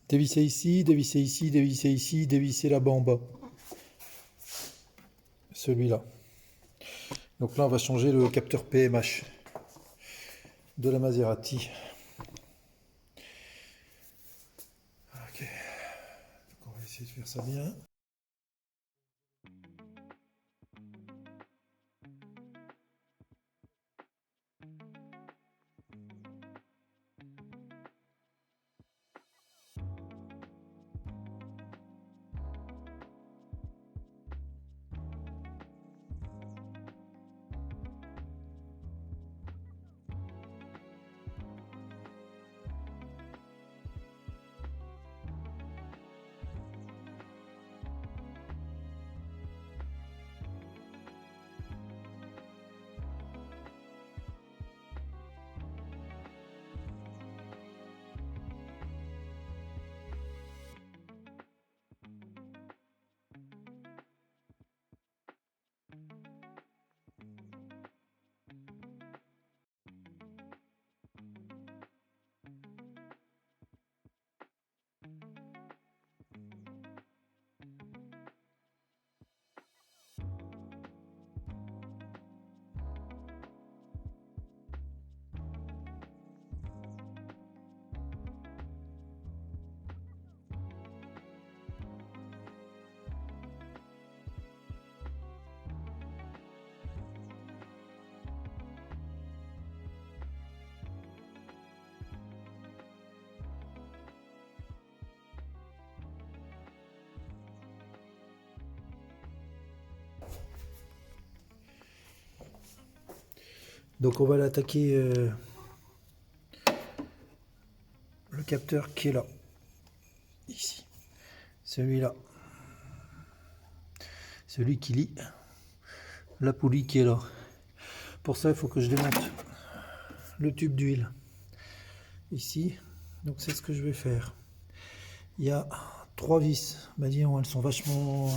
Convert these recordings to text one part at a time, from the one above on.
Dévisser ici, dévisser ici, dévisser ici, dévisser là-bas en bas. Celui-là. Donc là, on va changer le capteur PMH de la Maserati. Ok. Donc on va essayer de faire ça bien. Donc on va l'attaquer le capteur qui est là, ici, celui-là, celui qui lie la poulie qui est là. Pour ça, il faut que je démonte le tube d'huile ici. Donc c'est ce que je vais faire. Il y a 3 vis. Bah disons, elles sont vachement...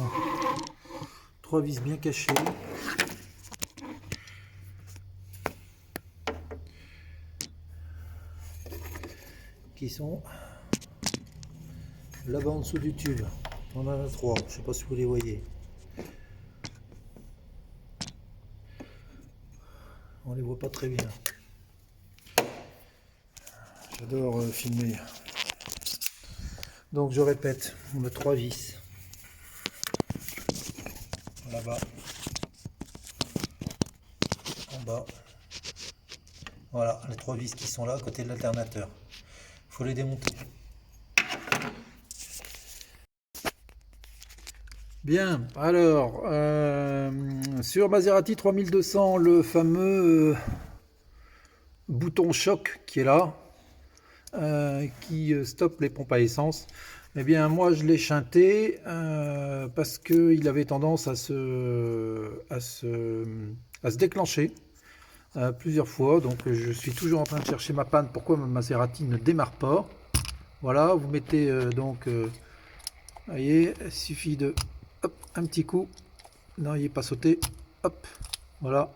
3 vis bien cachées. Qui sont là-bas en dessous du tube. On en a 3. Je sais pas si vous les voyez. On les voit pas très bien. J'adore filmer. Donc je répète, on a 3 vis. Là-bas. En bas. Voilà, les 3 vis qui sont là à côté de l'alternateur. Il faut les démonter. Bien, alors, sur Maserati 3200, le fameux bouton choc qui est là, qui stoppe les pompes à essence, eh bien moi je l'ai shunté parce qu'il avait tendance à se déclencher plusieurs fois. Donc je suis toujours en train de chercher ma panne, pourquoi ma Maserati ne démarre pas. Voilà, vous mettez vous voyez, il suffit de hop, un petit coup. Non, il n'est pas sauté. Hop, voilà.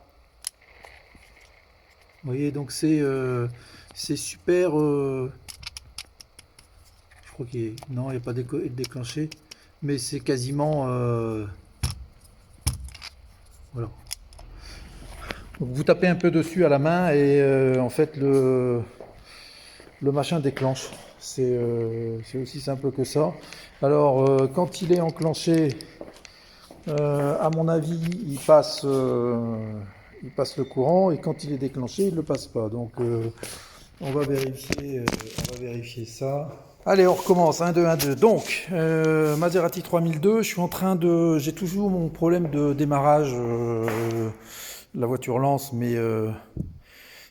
Vous voyez, donc c'est super. Je crois qu'il est... Non, il n'est pas déclenché. Mais c'est quasiment... voilà. Donc vous tapez un peu dessus à la main et en fait le machin déclenche. C'est aussi simple que ça. Alors quand il est enclenché, à mon avis, il passe le courant et quand il est déclenché, il ne le passe pas. Donc on va vérifier ça. Allez, on recommence. 1, 2, 1, 2. Donc, Maserati 3002, je suis en train de... J'ai toujours mon problème de démarrage. La voiture lance, mais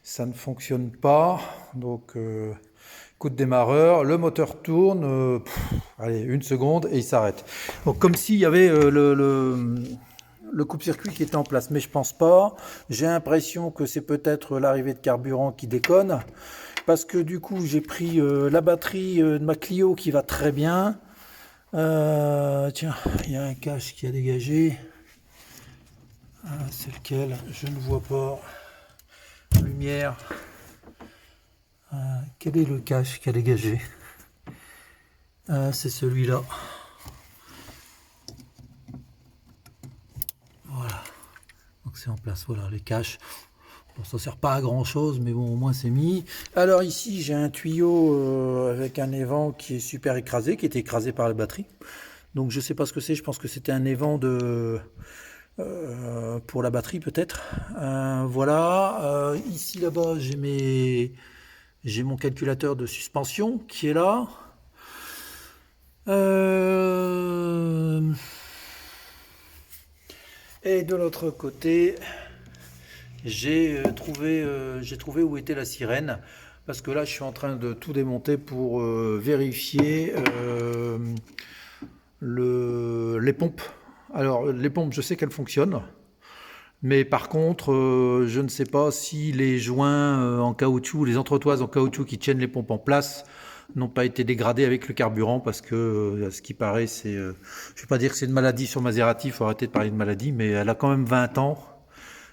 ça ne fonctionne pas. Donc, coup de démarreur, le moteur tourne. Allez, 1 seconde et il s'arrête. Donc, comme s'il y avait le coupe-circuit qui était en place, mais je pense pas. J'ai l'impression que c'est peut-être l'arrivée de carburant qui déconne, parce que du coup j'ai pris la batterie de ma Clio qui va très bien. Tiens, il y a un cache qui a dégagé. C'est lequel? Je ne vois pas. Lumière. Quel est le cache qui a dégagé? C'est celui-là. Voilà. Donc c'est en place. Voilà les caches. Bon, ça sert pas à grand chose, mais bon, au moins c'est mis. Alors ici, j'ai un tuyau avec un évent qui est super écrasé, qui était écrasé par la batterie. Donc je sais pas ce que c'est. Je pense que c'était un évent de pour la batterie peut-être. Voilà. Ici là-bas, j'ai mon calculateur de suspension qui est là. Et de l'autre côté, j'ai trouvé où était la sirène. Parce que là, je suis en train de tout démonter pour vérifier les pompes. Alors, les pompes, je sais qu'elles fonctionnent. Mais par contre, je ne sais pas si les joints en caoutchouc, les entretoises en caoutchouc qui tiennent les pompes en place n'ont pas été dégradés avec le carburant parce que ce qui paraît, je ne vais pas dire que c'est une maladie sur Maserati, il faut arrêter de parler de maladie, mais elle a quand même 20 ans.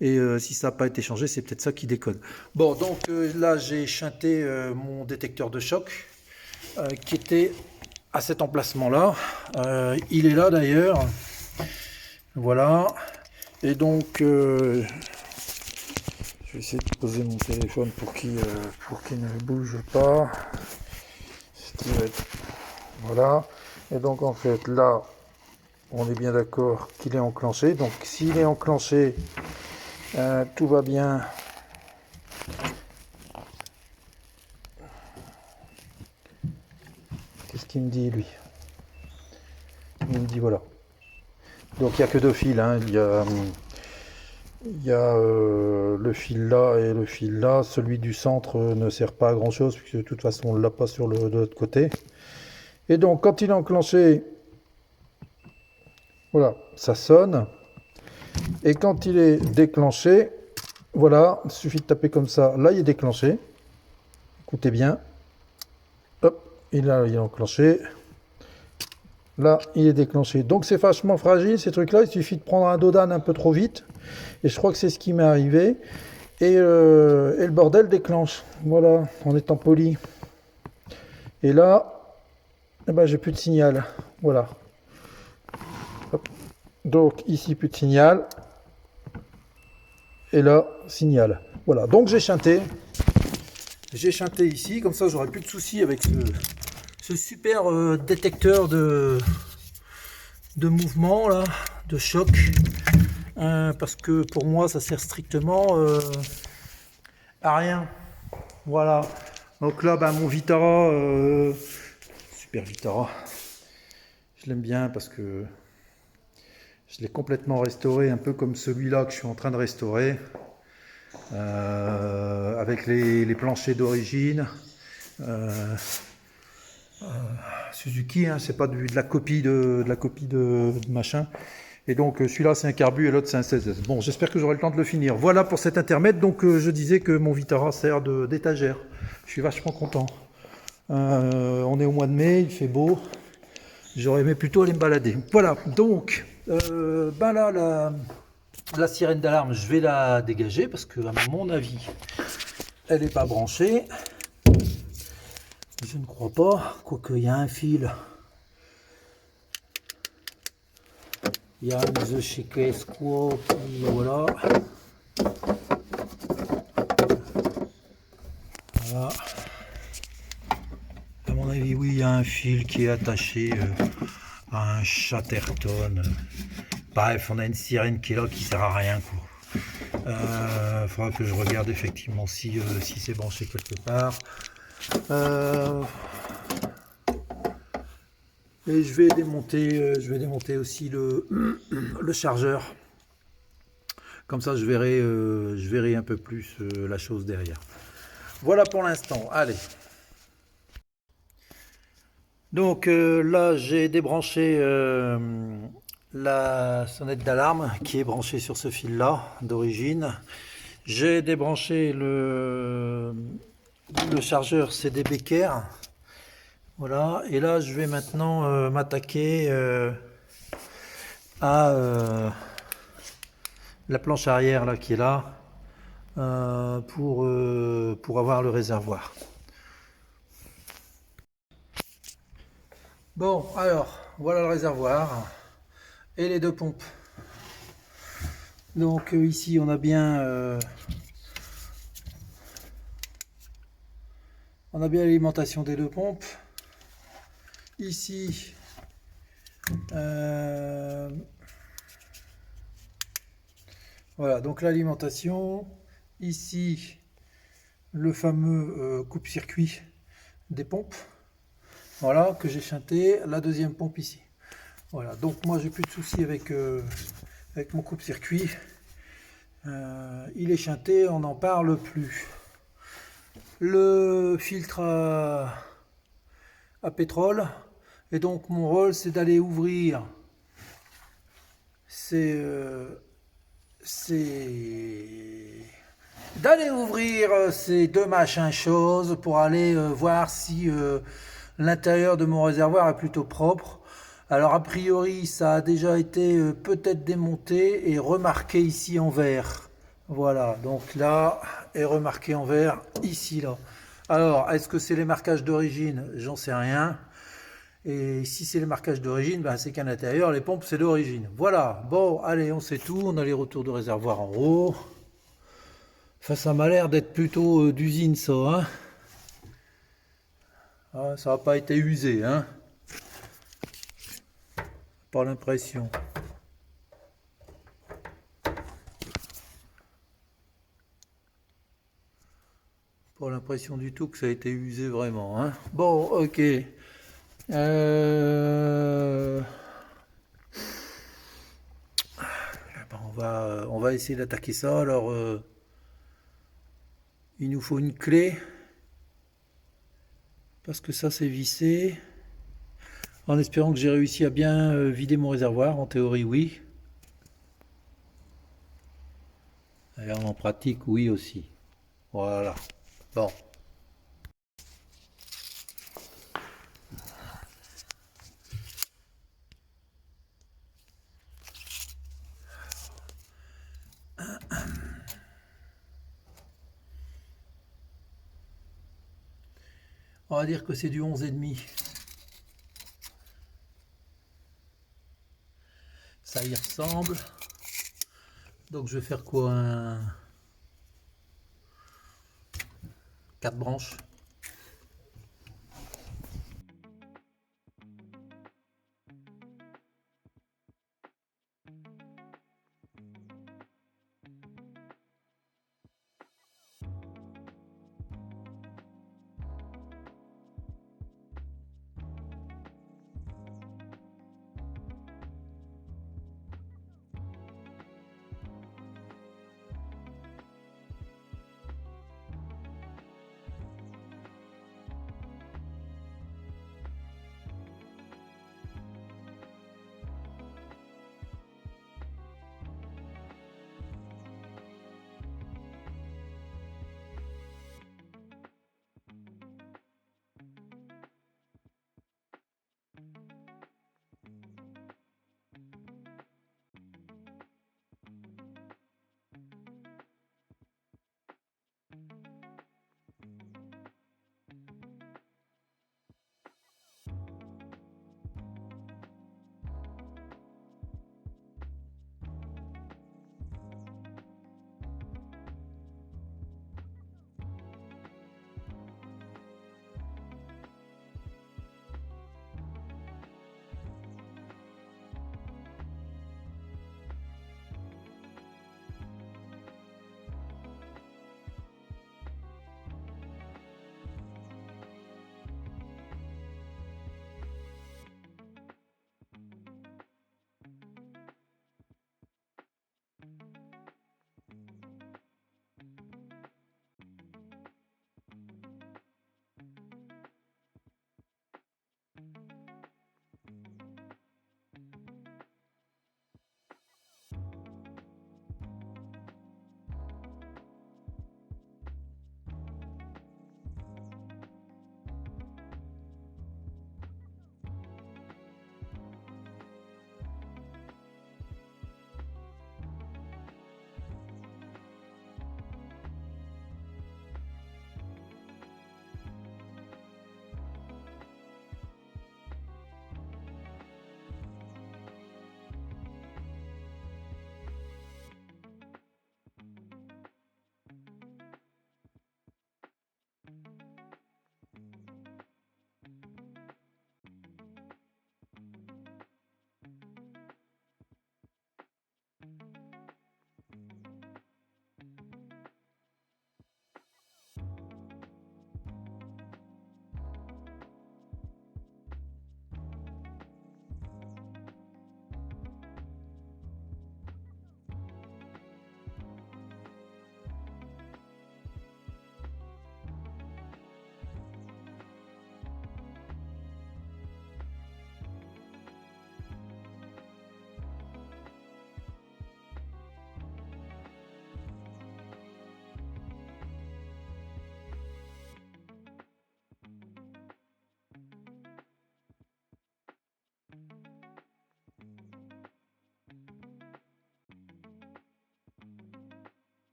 Et si ça n'a pas été changé, c'est peut-être ça qui déconne. Bon, donc là, j'ai chanté mon détecteur de choc qui était à cet emplacement-là. Il est là d'ailleurs. Voilà. Et donc, je vais essayer de poser mon téléphone pour qu'il ne bouge pas. Voilà. Et donc, en fait, là, on est bien d'accord qu'il est enclenché. Donc, s'il est enclenché, tout va bien. Qu'est-ce qu'il me dit, lui? Il me dit, voilà. Donc, il n'y a que deux fils. Hein. Il y a le fil là et le fil là. Celui du centre ne sert pas à grand chose puisque de toute façon on ne l'a pas sur de l'autre côté. Et donc quand il est enclenché, voilà, ça sonne. Et quand il est déclenché, voilà, il suffit de taper comme ça. Là il est déclenché. Écoutez bien. Hop, et là il est enclenché. Là il est déclenché. Donc c'est vachement fragile ces trucs là. Il suffit de prendre un dodan un peu trop vite. Et je crois que c'est ce qui m'est arrivé. Et le bordel déclenche. Voilà, en étant poli. Et là, eh ben, j'ai plus de signal. Voilà. Hop. Donc ici, plus de signal. Et là, signal. Voilà, donc j'ai chanté. J'ai chanté ici, comme ça j'aurai plus de soucis avec ce super détecteur de mouvement, là, de choc. Parce que pour moi, ça sert strictement à rien. Voilà. Donc là, ben, mon Vitara, super Vitara, je l'aime bien parce que je l'ai complètement restauré, un peu comme celui-là que je suis en train de restaurer, avec les planchers d'origine. Suzuki, hein, c'est pas de la copie de machin. Et donc celui-là c'est un carbu et l'autre c'est un 16S. Bon, j'espère que j'aurai le temps de le finir. Voilà pour cet intermède. Donc je disais que mon Vitara sert d'étagère. Je suis vachement content. On est au mois de mai, il fait beau. J'aurais aimé plutôt aller me balader. Voilà, donc ben là, la sirène d'alarme, je vais la dégager parce que à mon avis, elle n'est pas branchée. Je ne crois pas, quoique il y a un fil. Il y a un de chez Quesco qui, voilà. Voilà. À mon avis, oui, il y a un fil qui est attaché à un Chatterton. Bref, on a une sirène qui est là qui sert à rien, quoi. Faudra que je regarde effectivement si c'est branché quelque part. Et je vais démonter aussi le chargeur. Comme ça, je verrai un peu plus la chose derrière. Voilà pour l'instant. Allez. Donc là, j'ai débranché la sonnette d'alarme qui est branchée sur ce fil-là d'origine. J'ai débranché le chargeur CD Becker. Voilà. Et là, je vais maintenant m'attaquer à la planche arrière là qui est là pour avoir le réservoir. Bon, alors, voilà le réservoir et les deux pompes. Donc ici, on a bien l'alimentation des deux pompes. Ici, voilà, donc l'alimentation. Ici, le fameux coupe-circuit des pompes. Voilà, que j'ai shunté. La deuxième pompe ici. Voilà, donc moi j'ai plus de soucis avec mon coupe-circuit. Il est shunté, on n'en parle plus. Le filtre à pétrole. Et donc mon rôle c'est d'aller ouvrir ces deux machins choses pour aller voir si l'intérieur de mon réservoir est plutôt propre. Alors a priori ça a déjà été peut-être démonté et remarqué ici en vert. Voilà, donc là est remarqué en vert ici là. Alors est-ce que c'est les marquages d'origine? J'en sais rien. Et si c'est les marquages d'origine, ben c'est qu'à l'intérieur, les pompes, c'est d'origine. Voilà, bon, allez, on sait tout. On a les retours de réservoir en haut. Enfin, ça m'a l'air d'être plutôt d'usine, ça. Hein, ah, ça n'a pas été usé, hein. Pas l'impression. Pas l'impression du tout que ça a été usé vraiment. Hein. Bon, ok. On va essayer d'attaquer ça. Alors, il nous faut une clé. Parce que ça, c'est vissé. En espérant que j'ai réussi à bien vider mon réservoir. En théorie, oui. Et en pratique, oui aussi. Voilà. Bon. On va dire que c'est du 11,5. Ça y ressemble. Donc je vais faire quoi? 4 branches.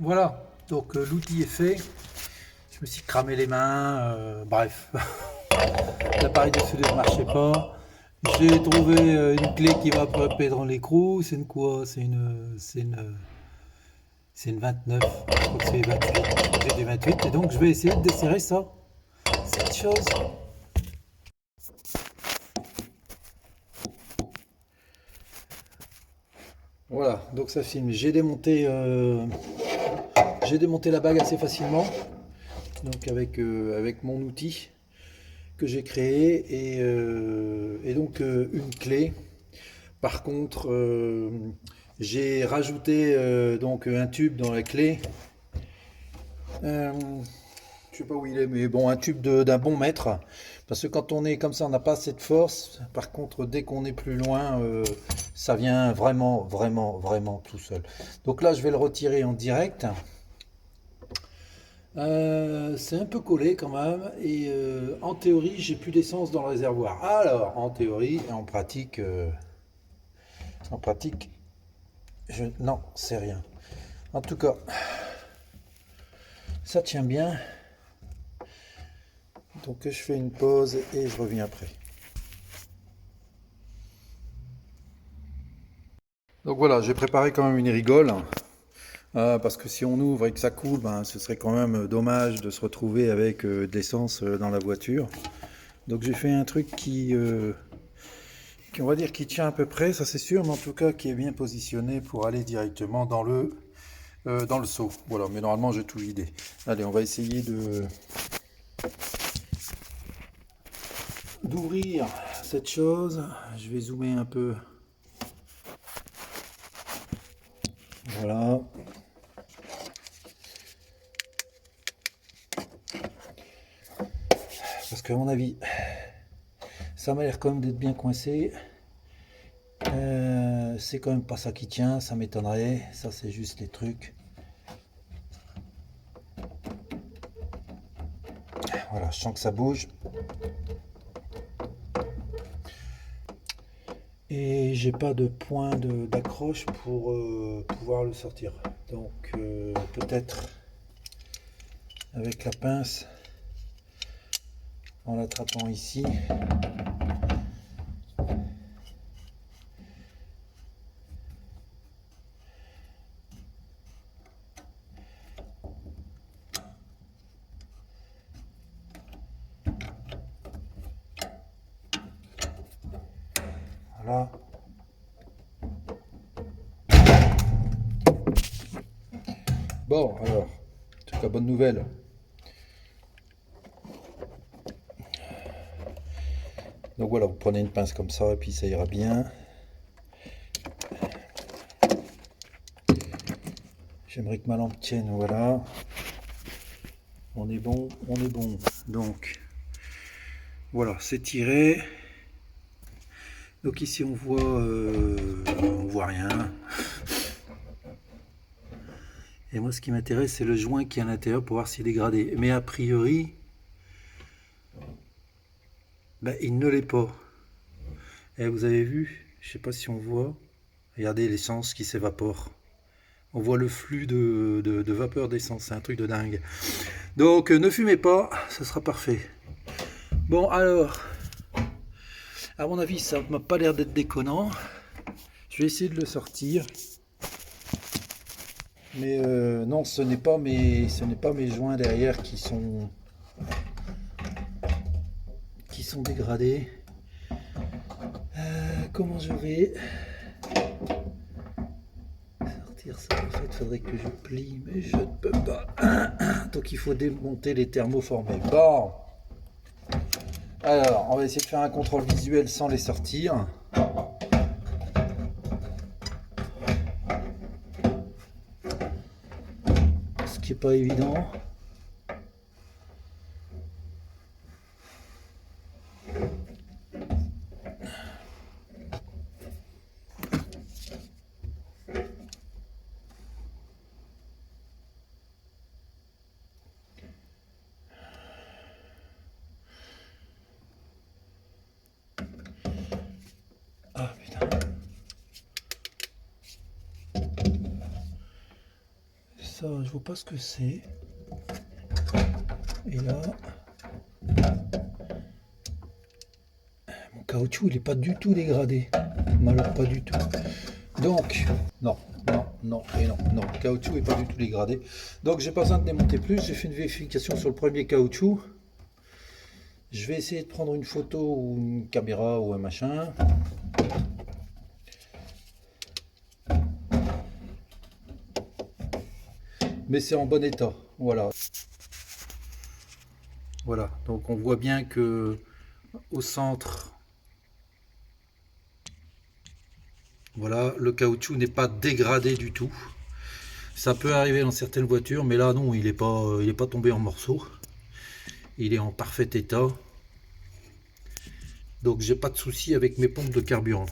Voilà, donc l'outil est fait. Je me suis cramé les mains, bref. L'appareil de soudure ne marchait pas. J'ai trouvé une clé qui va pas dans l'écrou. C'est une quoi? C'est une 29. Je crois que c'est 28. Je crois que j'ai des 28. Et donc je vais essayer de desserrer ça. Cette chose. Voilà, donc ça filme. J'ai démonté la bague assez facilement. Donc avec mon outil que j'ai créé et donc une clé. Par contre, j'ai rajouté donc un tube dans la clé. Je sais pas où il est, mais bon, un tube d'un bon mètre. Parce que quand on est comme ça, on n'a pas assez de force. Par contre, dès qu'on est plus loin, ça vient vraiment, vraiment, vraiment tout seul. Donc là, je vais le retirer en direct. C'est un peu collé quand même. Et en théorie, j'ai plus d'essence dans le réservoir. Alors, en théorie et en pratique, non, c'est rien. En tout cas, ça tient bien. Donc je fais une pause et je reviens après. Donc voilà, j'ai préparé quand même une rigole. Parce que si on ouvre et que ça coule, ben, ce serait quand même dommage de se retrouver avec de l'essence dans la voiture. Donc j'ai fait un truc qui, on va dire, qui tient à peu près, ça c'est sûr, mais en tout cas qui est bien positionné pour aller directement dans le seau. Voilà, mais normalement j'ai tout vidé. Allez, on va essayer d'ouvrir cette chose. Je vais zoomer un peu. Voilà. Parce qu'à mon avis, ça m'a l'air quand même d'être bien coincé. C'est quand même pas ça qui tient, ça m'étonnerait. Ça, c'est juste les trucs. Voilà, je sens que ça bouge. Et j'ai pas de point d'accroche pour pouvoir le sortir. Donc, peut-être avec la pince, en l'attrapant ici. Voilà. Bon, alors, en tout cas, bonne nouvelle. Donc voilà, vous prenez une pince comme ça et puis ça ira bien. J'aimerais que ma lampe tienne, voilà. On est bon, on est bon. Donc, voilà, c'est tiré. Donc ici on voit rien. Et moi ce qui m'intéresse c'est le joint qui est à l'intérieur pour voir s'il est gradé. Mais a priori, ben, il ne l'est pas. Et vous avez vu, je sais pas si on voit, regardez l'essence qui s'évapore. On voit le flux de vapeur d'essence, c'est un truc de dingue. Donc ne fumez pas, ça sera parfait. Bon alors, à mon avis ça m'a pas l'air d'être déconnant. Je vais essayer de le sortir. Mais non, ce n'est pas mes joints derrière qui sont dégradés. Comment je vais sortir ça? En fait, il faudrait que je plie, mais je ne peux pas. Donc il faut démonter les thermoformés. Bon. Alors, on va essayer de faire un contrôle visuel sans les sortir. Ce qui n'est pas évident. Ah putain. ça, je vois pas ce que c'est. Et là, mon caoutchouc, il est pas du tout dégradé. Alors, pas du tout. Donc, non, non, non, et non, non, le caoutchouc est pas du tout dégradé. Donc, j'ai pas besoin de démonter plus. J'ai fait une vérification sur le premier caoutchouc. Je vais essayer de prendre une photo ou une caméra ou un machin. Mais c'est en bon état, voilà. Voilà, donc on voit bien que au centre, voilà, le caoutchouc n'est pas dégradé du tout. Ça peut arriver dans certaines voitures, mais là non, il est pas tombé en morceaux. Il est en parfait état. Donc j'ai pas de souci avec mes pompes de carburant.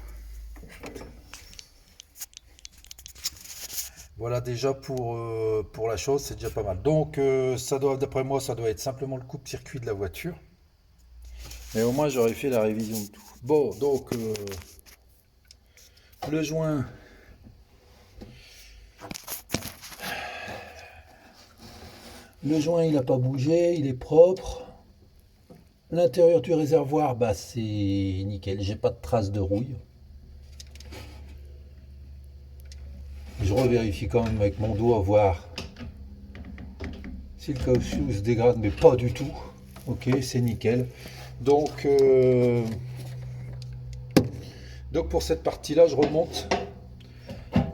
Voilà déjà pour la chose, c'est déjà pas mal. Donc ça doit, d'après moi, ça doit être simplement le coupe-circuit de la voiture. Mais au moins j'aurais fait la révision de tout. Bon, donc le joint. Le joint il n'a pas bougé, il est propre. L'intérieur du réservoir, bah c'est nickel, j'ai pas de traces de rouille. Je revérifie quand même avec mon doigt voir si le caoutchouc se dégrade, mais pas du tout. Ok, c'est nickel. Donc pour cette partie-là, je remonte.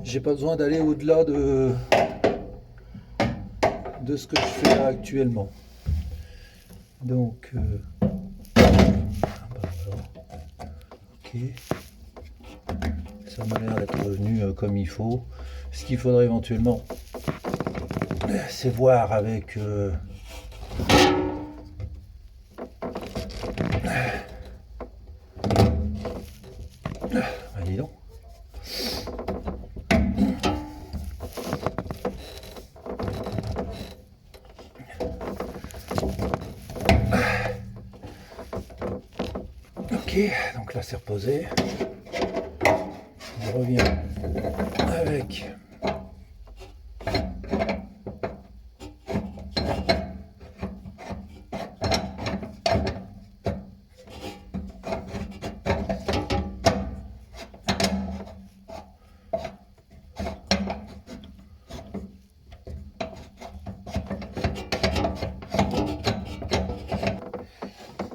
J'ai pas besoin d'aller au-delà de ce que je fais là actuellement. Donc bah voilà. Ok. Ça m'a l'air d'être revenu comme il faut. Ce qu'il faudrait éventuellement, c'est voir avec dis donc. Ok, donc là c'est reposé. Je reviens avec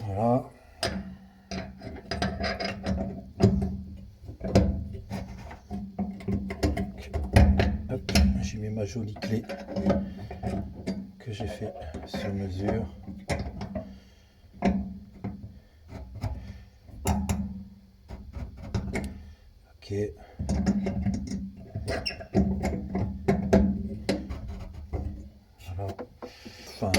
voilà. Hop, j'ai mis ma jolie clé que j'ai fait sur mesure. Ok. Voilà. Enfin.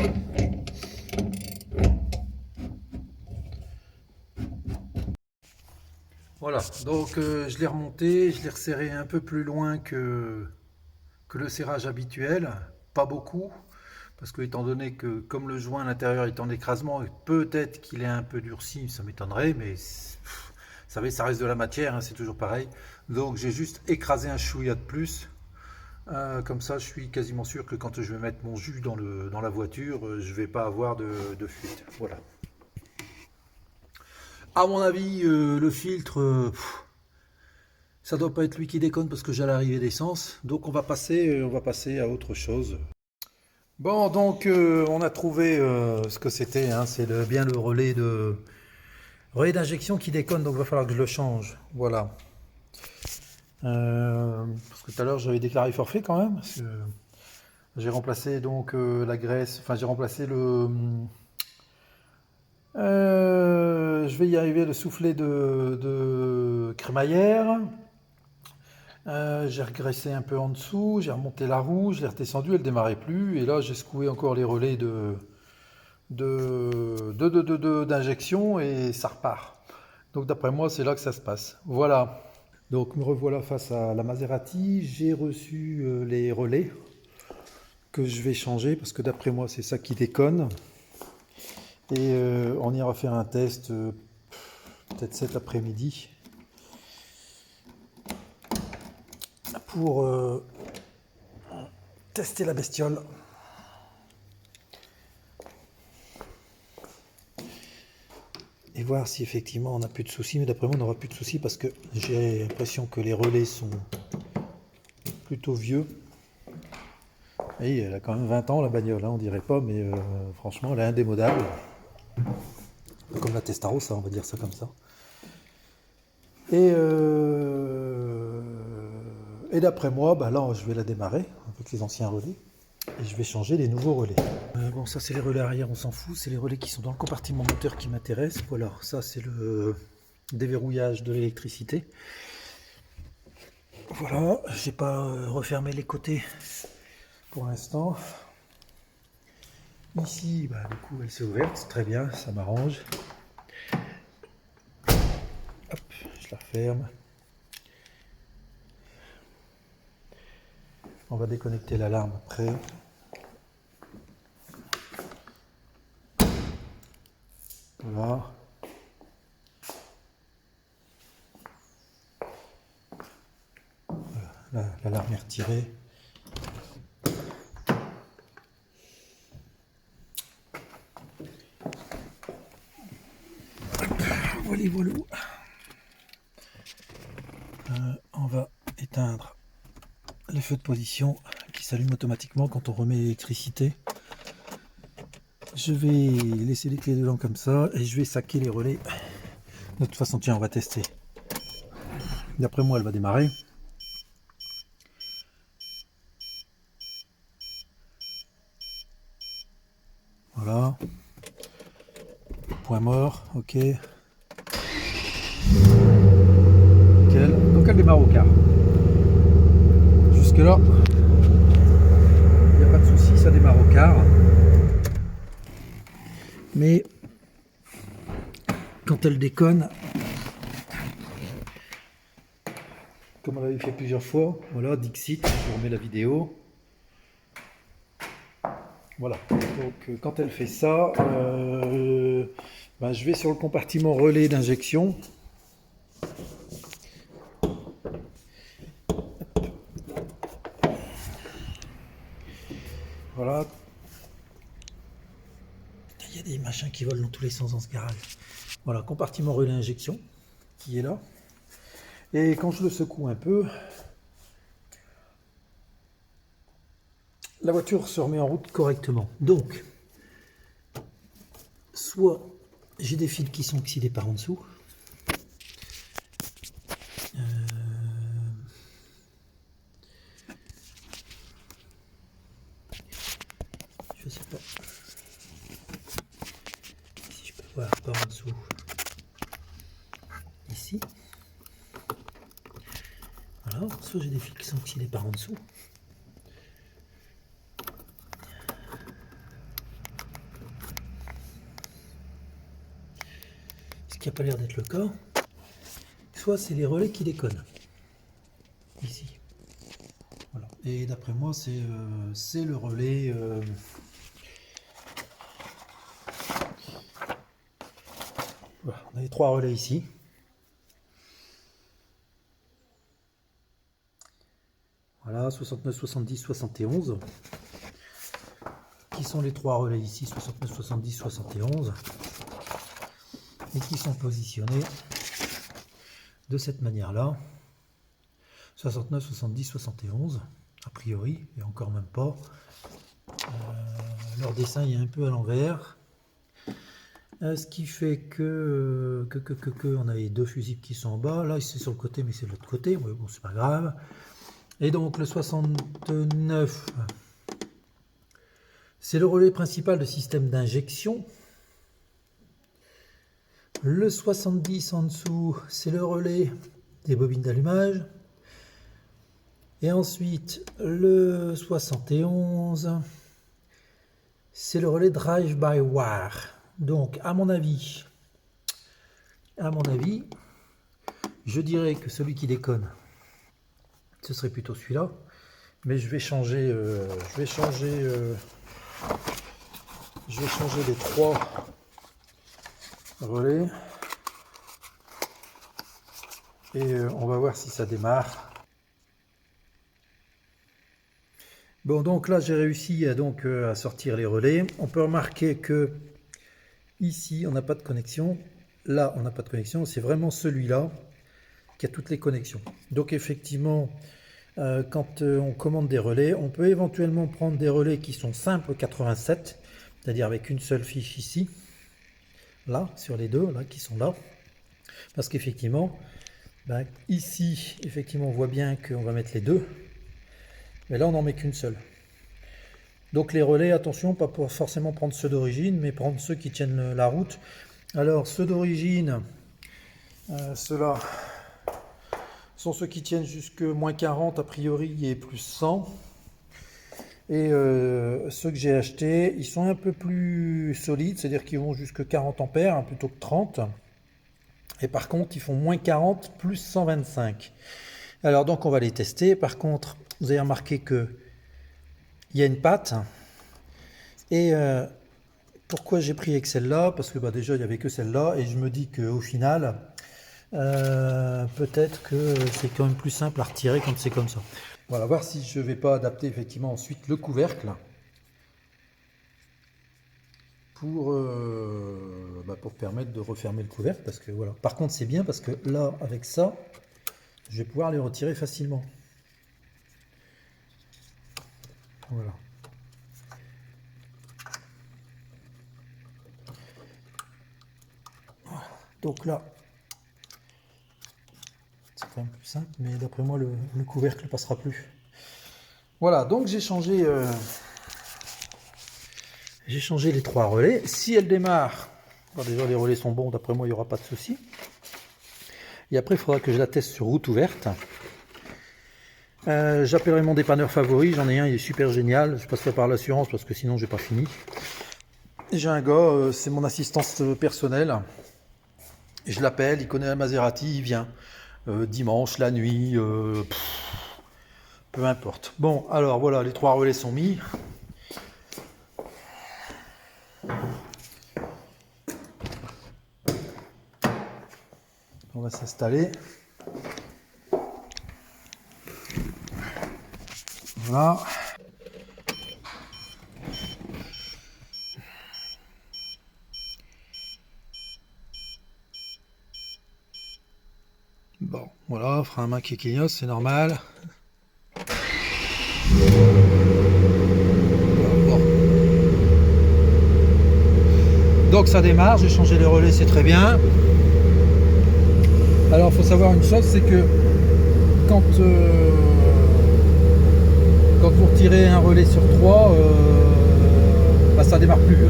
Voilà, donc je l'ai remonté, je l'ai resserré un peu plus loin que le serrage habituel, pas beaucoup, parce que étant donné que comme le joint à l'intérieur est en écrasement, peut-être qu'il est un peu durci, ça m'étonnerait, mais vous savez, ça reste de la matière, hein, c'est toujours pareil. Donc j'ai juste écrasé un chouïa de plus. Comme ça, je suis quasiment sûr que quand je vais mettre mon jus dans la voiture, je vais pas avoir de fuite. Voilà. À mon avis, le filtre, ça doit pas être lui qui déconne parce que j'ai l'arrivée d'essence. Donc on va passer à autre chose. Bon, donc on a trouvé ce que c'était. Hein, c'est bien le relais d'injection qui déconne. Donc il va falloir que je le change. Voilà. Parce que tout à l'heure j'avais déclaré forfait quand même. Parce que j'ai remplacé donc la graisse. Enfin, j'ai remplacé je vais y arriver, le soufflet de crémaillère. J'ai regraissé un peu en dessous, j'ai remonté la roue, je l'ai redescendu, elle démarrait plus. Et là, j'ai secoué encore les relais d'injection et ça repart. Donc d'après moi, c'est là que ça se passe. Voilà. Donc me revoilà face à la Maserati. J'ai reçu les relais que je vais changer parce que d'après moi, c'est ça qui déconne. Et on ira faire un test peut-être cet après-midi pour tester la bestiole. Et voir si effectivement on n'a plus de soucis. Mais d'après moi, on n'aura plus de soucis parce que j'ai l'impression que les relais sont plutôt vieux. Et elle a quand même 20 ans la bagnole, hein, on dirait pas, mais franchement, elle est indémodable. Comme la Testarossa, on va dire ça comme ça. Et d'après moi, bah là, je vais la démarrer avec les anciens relais. Et je vais changer les nouveaux relais. Bon, ça c'est les relais arrière, on s'en fout. C'est les relais qui sont dans le compartiment moteur qui m'intéressent. Voilà, ça c'est le déverrouillage de l'électricité. Voilà, j'ai pas refermé les côtés pour l'instant. Ici, bah, du coup, elle s'est ouverte, c'est très bien, ça m'arrange. Hop, je la referme. On va déconnecter l'alarme après. Voilà. L'alarme est retirée. Voilà, voilà. On va éteindre les feux de position qui s'allument automatiquement quand on remet l'électricité. Je vais laisser les clés dedans comme ça et je vais saquer les relais. De toute façon, tiens, on va tester. D'après moi, elle va démarrer. Voilà. Point mort, ok. Nickel. Donc elle démarre au quart. Jusque là, il n'y a pas de souci, ça démarre au quart. Mais quand elle déconne, comme on l'avait fait plusieurs fois, voilà, Dixit, je remets la vidéo. Voilà, donc quand elle fait ça, ben, je vais sur le compartiment relais d'injection. Voilà. Il y a des machins qui volent dans tous les sens dans ce garage. Voilà, compartiment relais injection qui est là. Et quand je le secoue un peu, la voiture se remet en route correctement. Donc, soit j'ai des fils qui sont oxydés par en dessous. Je sais pas si je peux voir par en dessous. Ici. Voilà, soit j'ai des fils qui sont oxydés par en dessous. Ce qui n'a pas l'air d'être le cas. Soit c'est les relais qui déconnent. Ici. Voilà. Et d'après moi, c'est le relais. Voilà, on a les trois relais ici. Voilà, 69, 70, 71. Qui sont les trois relais ici, 69, 70, 71. Et qui sont positionnés de cette manière-là. 69, 70, 71. A priori, et encore même pas. Leur dessin est un peu à l'envers. Ce qui fait que on a les deux fusibles qui sont en bas. Là, c'est sur le côté, mais c'est de l'autre côté. Ouais, bon, c'est pas grave. Et donc, le 69, c'est le relais principal de système d'injection. Le 70 en dessous, c'est le relais des bobines d'allumage. Et ensuite, le 71, c'est le relais drive-by-wire. Donc, à mon avis, je dirais que celui qui déconne, ce serait plutôt celui-là. Mais je vais changer, les trois relais. Et on va voir si ça démarre. Bon, donc là, j'ai réussi à sortir les relais. On peut remarquer que ici, on n'a pas de connexion. Là, on n'a pas de connexion. C'est vraiment celui-là qui a toutes les connexions. Donc effectivement, quand on commande des relais, on peut éventuellement prendre des relais qui sont simples 87, c'est-à-dire avec une seule fiche ici, là, sur les deux, là, qui sont là. Parce qu'effectivement, ici, effectivement, on voit bien qu'on va mettre les deux. Mais là, on n'en met qu'une seule. Donc les relais, attention, pas pour forcément prendre ceux d'origine, mais prendre ceux qui tiennent la route. Alors, ceux d'origine, ceux-là sont ceux qui tiennent jusque moins 40 a priori et plus 100. Et ceux que j'ai achetés, ils sont un peu plus solides, c'est-à-dire qu'ils vont jusque 40 ampères plutôt que 30. Et par contre, ils font moins 40 plus 125. Alors donc on va les tester. Par contre, vous avez remarqué que il y a une patte. Et pourquoi j'ai pris avec celle-là? Parce que déjà il n'y avait que celle-là. Et je me dis qu'au final, peut-être que c'est quand même plus simple à retirer quand c'est comme ça. Voilà, voir si je ne vais pas adapter effectivement ensuite le couvercle. Pour permettre de refermer le couvercle. Parce que voilà. Par contre c'est bien parce que là, avec ça, je vais pouvoir les retirer facilement. Voilà. Donc là, c'est quand même plus simple, mais d'après moi, le couvercle ne passera plus. Voilà, donc j'ai changé les 3 relais. Si elle démarre, déjà les relais sont bons, d'après moi, il n'y aura pas de souci. Et après, il faudra que je la teste sur route ouverte. J'appellerai mon dépanneur favori, j'en ai un, il est super génial. Je passerai par l'assurance parce que sinon, j'ai pas fini. J'ai un gars, c'est mon assistance personnelle. Je l'appelle, il connaît la Maserati, il vient. Dimanche, la nuit, peu importe. Bon, alors voilà, les 3 relais sont mis. On va s'installer. Voilà. Bon, voilà, frein à main qui clignote, c'est normal. Bon. Donc ça démarre, j'ai changé les relais, c'est très bien. Alors il faut savoir une chose, c'est que quand vous retirez un relais sur 3, ça démarre plus. Donc,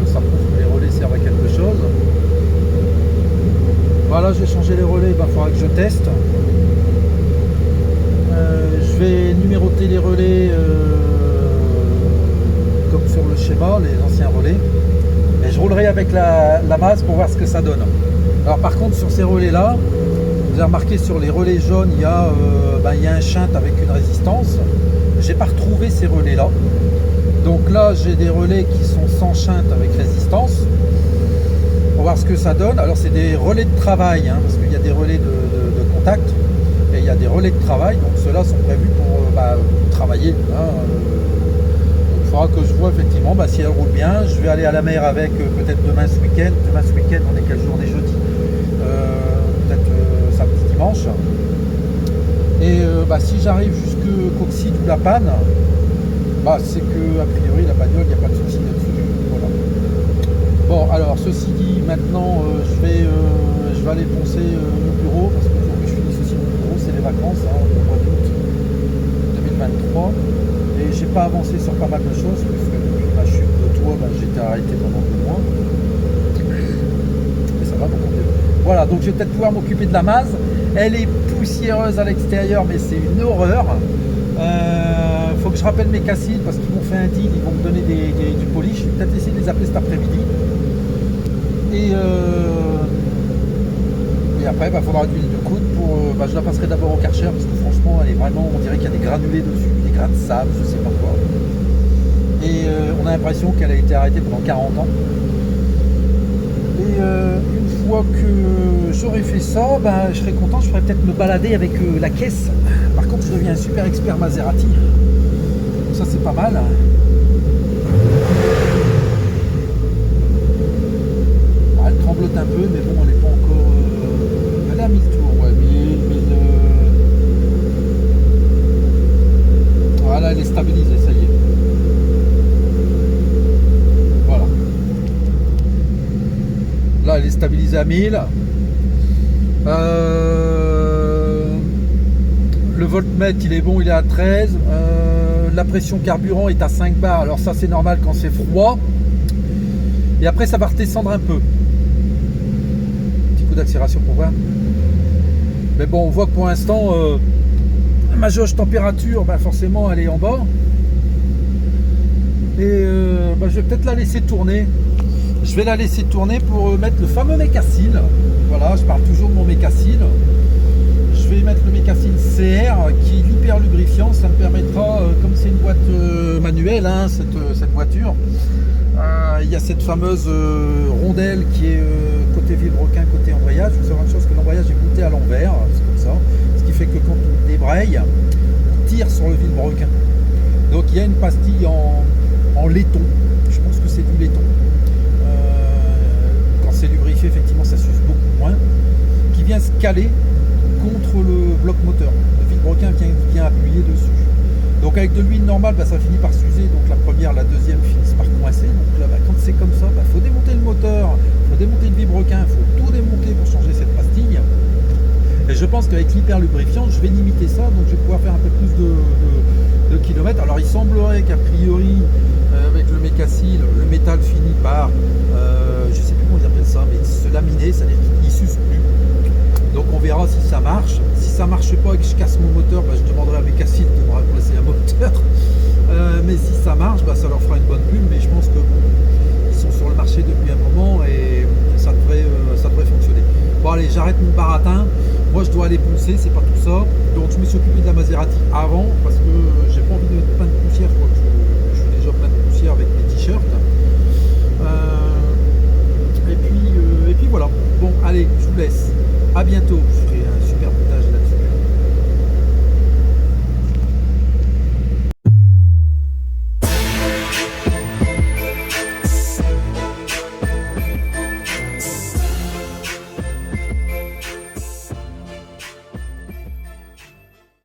ça prouve que les relais servent à quelque chose. Voilà, j'ai changé les relais, il faudra que je teste. Je vais numéroter les relais comme sur le schéma, les anciens relais. Et je roulerai avec la masse pour voir ce que ça donne. Alors par contre, sur ces relais-là, vous avez remarqué sur les relais jaunes, il y a un shunt avec une résistance. J'ai pas retrouvé ces relais-là. Donc là, j'ai des relais qui sont sans shunt avec résistance. On va voir ce que ça donne. Alors c'est des relais de travail, parce qu'il y a des relais de contact et il y a des relais de travail. Donc ceux-là sont prévus pour travailler. Il faudra que je vois effectivement si elle roule bien. Je vais aller à la mer avec peut-être demain ce week-end. Demain ce week-end, on est quel jour? On est jeudi. Peut-être samedi, dimanche. Et si j'arrive jusque Coxide ou La Panne, c'est que a priori la bagnole, il n'y a pas de souci là-dessus. Voilà. Bon, alors ceci dit, maintenant je vais aller poncer mon bureau parce qu'il faut que je finisse aussi mon bureau. C'est les vacances, au mois d'août 2023. Et j'ai pas avancé sur pas mal de choses puisque depuis ma chute de toit, j'étais arrêté pendant 2 mois. Mais ça va beaucoup mieux. Voilà, donc je vais peut-être pouvoir m'occuper de la Maz. Elle est poussiéreuse à l'extérieur, mais c'est une horreur. Faut que je rappelle mes cassines parce qu'ils m'ont fait un deal, ils vont me donner du polish. Je vais peut-être essayer de les appeler cet après-midi. Et après, il faudra de l'huile de coude pour. Je la passerai d'abord au Karcher parce que franchement, elle est vraiment. On dirait qu'il y a des granulés dessus, des grains de sable, je sais pas quoi. Et on a l'impression qu'elle a été arrêtée pendant 40 ans. Et une fois que j'aurai fait ça, je serai content, je pourrais peut-être me balader avec la caisse. Par contre, je deviens un super expert Maserati. ça c'est pas mal. Ah, elle tremblote un peu, mais bon, elle n'est pas encore. Elle est à 1000 tours, ouais, 1000. Voilà, elle est stabilisée, ça y est. Voilà. Là, elle est stabilisée à 1000. Le voltmètre, il est bon, il est à 13. La pression carburant est à 5 bars. Alors ça, c'est normal quand c'est froid. Et après, ça va redescendre un peu. Petit coup d'accélération pour voir. Mais bon, on voit que pour l'instant, ma jauge température, ben forcément, elle est en bas. Et ben, je vais peut-être la laisser tourner. Je vais la laisser tourner pour mettre le fameux Mecacil. Voilà, je parle toujours de mon Mecacil. Je vais mettre le Mecacil CR qui est l'hyper lubrifiant. Ça me permettra, comme c'est une boîte manuelle, hein, cette voiture, il y a cette fameuse rondelle qui est côté vilebrequin, côté embrayage. Il faut savoir une chose, que l'embrayage est monté à l'envers, c'est comme ça. Ce qui fait que quand on débraye, on tire sur le vilebrequin. Donc il y a une pastille en laiton. Je pense que c'est du laiton. Quand c'est lubrifié, effectivement, ça s'use beaucoup moins. Qui vient se caler contre le bloc moteur. Le vilebrequin vient appuyer dessus. Donc avec de l'huile normale, bah, ça finit par s'user. Donc la première, la deuxième finissent par coincer. Donc là, bah, quand c'est comme ça, il faut démonter le moteur, il faut démonter le vilebrequin, il faut tout démonter pour changer cette pastille. Et je pense qu'avec l'hyper lubrifiant, je vais limiter ça. Donc je vais pouvoir faire un peu plus de kilomètres. Alors il semblerait qu'a priori, avec le Mecacil, le métal finit par, je sais plus comment ils appellent ça, mais se laminer, c'est-à-dire qu'il s'use plus. Donc on verra si ça marche. Si ça marche pas et que je casse mon moteur, bah, je demanderai à Mecacil de me remplacer un moteur. Mais si ça marche, bah, ça leur fera une bonne pub. Mais je pense que bon, ils sont sur le marché depuis un moment et ça devrait fonctionner. Bon allez, j'arrête mon baratin. Moi je dois aller poncer, c'est pas tout ça. Donc je me suis occupé de la Maserati avant parce que j'ai pas envie de mettre plein de poussière. Je suis déjà plein de poussière avec mes t-shirts. Et puis voilà. Bon allez, je vous laisse. À bientôt. Je ferai un